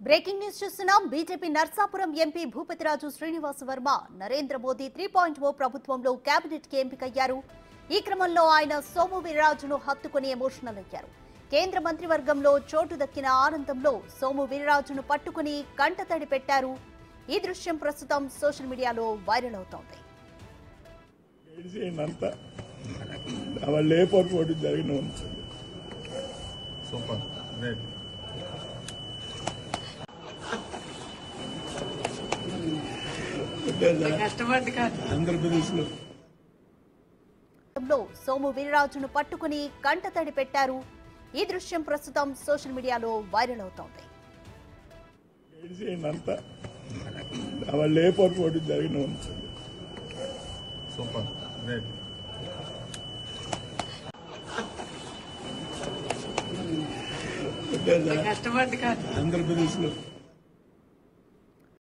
Breaking news చూస్తున్నాం. BJP Narsapuram MP Bhupathiraju Srinivas Varma Narendra Modi 3.0 ప్రభుత్వంలో cabinet కి ఎంపికయ్యారు. ఈ క్రమంలో ఆయన సోము వీర్రాజును హత్తుకుని ఎమోషనల్ అయ్యారు. కేంద్ర మంత్రివర్గంలో చోటు దక్కిన ఆనందంలో సోము వీర్రాజును పట్టుకుని కంటతడి పెట్టారు. ఈ దృశ్యం ప్రస్తుతం సోషల్ మీడియాలో వైరల్ అవుతోంది. సోము వీర్రాజును పట్టుకుని కంటతడి పెట్టారు. ఈ దృశ్యం ప్రస్తుతం సోషల్ మీడియాలో వైరల్ అవుతోంది. ఆంధ్రప్రదేశ్ లో